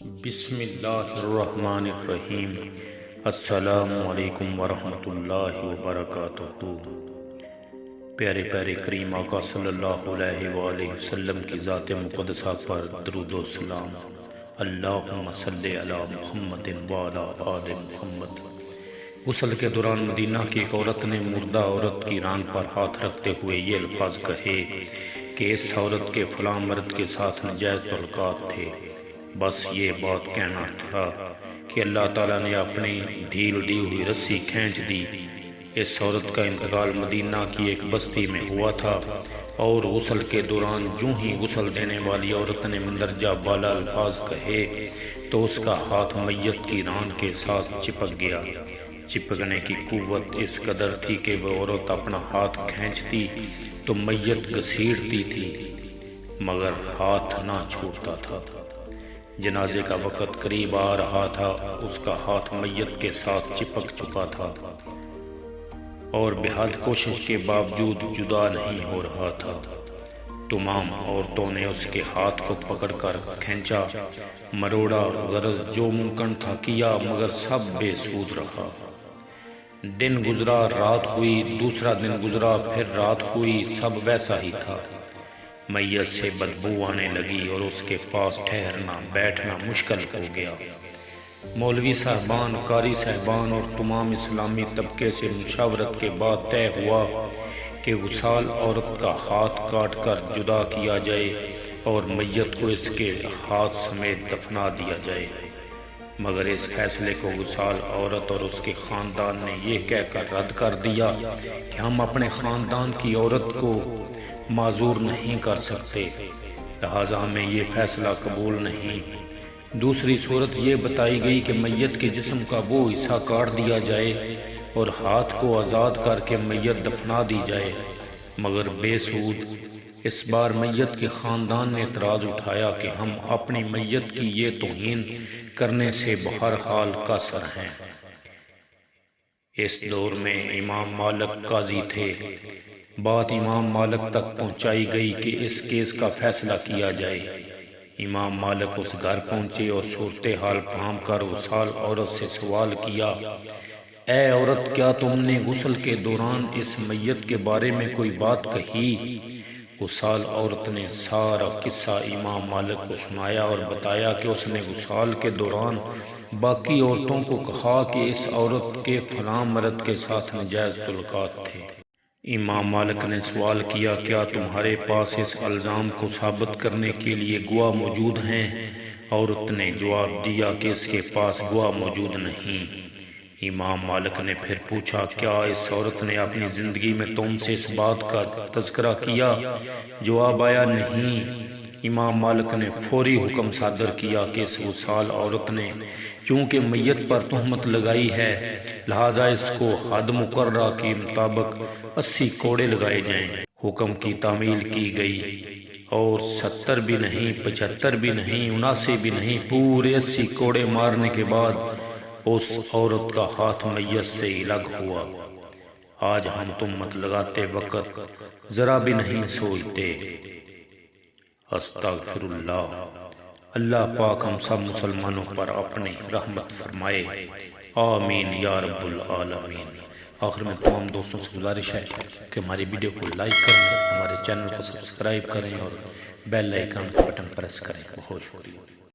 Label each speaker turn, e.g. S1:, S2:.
S1: بسم اللہ الرحمن الرحیم۔ السلام علیکم ورحمۃ اللہ وبرکاتہ۔ پیارے پیارے کریم آقا صلی اللہ علیہ وآلہ وسلم کی ذات مقدسہ پر درود و سلام۔ اللہم صلی علی محمد وعلی آل محمد۔ غسل کے دوران مدینہ کی ایک عورت نے مردہ عورت کی ران پر ہاتھ رکھتے ہوئے یہ الفاظ کہے کہ اس عورت کے فلاں مرد کے ساتھ ناجائز تعلقات تھے۔ بس یہ بات کہنا تھا کہ اللہ تعالیٰ نے اپنی ڈھیل دی ہوئی رسی کھینچ دی۔ اس عورت کا انتقال مدینہ کی ایک بستی میں ہوا تھا، اور غسل کے دوران جو ہی غسل دینے والی عورت نے مندرجہ بالا الفاظ کہے تو اس کا ہاتھ میت کی ران کے ساتھ چپک گیا۔ چپکنے کی قوت اس قدر تھی کہ وہ عورت اپنا ہاتھ کھینچتی تو میت گھسیٹتی تھی، مگر ہاتھ نہ چھوٹتا تھا۔ جنازے کا وقت قریب آ رہا تھا، اس کا ہاتھ میت کے ساتھ چپک چکا تھا اور بہت کوشش کے باوجود جدا نہیں ہو رہا تھا۔ تمام عورتوں نے اس کے ہاتھ کو پکڑ کر کھینچا، مروڑا، غرض جو ممکن تھا کیا، مگر سب بے سود رہا۔ دن گزرا، رات ہوئی، دوسرا دن گزرا، پھر رات ہوئی، سب ویسا ہی تھا۔ میت سے بدبو آنے لگی اور اس کے پاس ٹھہرنا بیٹھنا مشکل ہو گیا۔ مولوی صاحبان، قاری صاحبان اور تمام اسلامی طبقے سے مشاورت کے بعد طے ہوا کہ وصال عورت کا ہاتھ کاٹ کر جدا کیا جائے اور میت کو اس کے ہاتھ سمیت دفنا دیا جائے، مگر اس فیصلے کو وصال عورت اور اس کے خاندان نے یہ کہہ کر رد کر دیا کہ ہم اپنے خاندان کی عورت کو معذور نہیں کر سکتے، لہذا ہمیں یہ فیصلہ قبول نہیں۔ دوسری صورت یہ بتائی گئی کہ میت کے جسم کا وہ حصہ کاٹ دیا جائے اور ہاتھ کو آزاد کر کے میت دفنا دی جائے، مگر بے سود۔ اس بار میت کے خاندان نے اعتراض اٹھایا کہ ہم اپنی میت کی یہ توہین کرنے سے بہرحال قاصر ہیں۔ اس دور میں امام مالک قاضی تھے۔ بات امام مالک تک پہنچائی گئی کہ اس کیس کا فیصلہ کیا جائے۔ امام مالک اس گھر پہنچے اور صورتحال پھام کر وصال عورت سے سوال کیا، اے عورت، کیا تم نے غسل کے دوران اس میت کے بارے میں کوئی بات کہی؟ وصال عورت نے سارا قصہ امام مالک کو سنایا اور بتایا کہ اس نے غسل کے دوران باقی عورتوں کو کہا کہ اس عورت کے فلاں مرد کے ساتھ ناجائز تعلقات تھے۔ امام مالک نے سوال کیا، کیا تمہارے پاس اس الزام کو ثابت کرنے کے لیے گواہ موجود ہیں؟ عورت نے جواب دیا کہ اس کے پاس گواہ موجود نہیں۔ امام مالک نے پھر پوچھا، کیا اس عورت نے اپنی زندگی میں تم سے اس بات کا تذکرہ کیا؟ جواب آیا، نہیں۔ امام مالک نے فوری حکم صادر کیا کہ اس وصال عورت نے چونکہ میت پر تہمت لگائی ہے، لہذا اس کو حد مقررہ کے مطابق 80 کوڑے لگائے جائیں۔ حکم کی تعمیل کی گئی اور 70 بھی نہیں، 75 بھی نہیں، 79 بھی نہیں، پورے 80 کوڑے مارنے کے بعد اس عورت کا ہاتھ میت سے الگ ہوا۔ آج ہم تہمت لگاتے وقت ذرا بھی نہیں سوچتے۔ استغفر اللہ۔ اللہ پاک ہم سب مسلمانوں پر اپنی رحمت فرمائے، آمین یا رب العالمین۔ آخر میں تمام دوستوں سے گزارش ہے کہ ہماری ویڈیو کو لائک کریں، ہمارے چینل کو سبسکرائب کریں اور بیل آئیکن کا بٹن پریس کریں۔ بہت شکریہ۔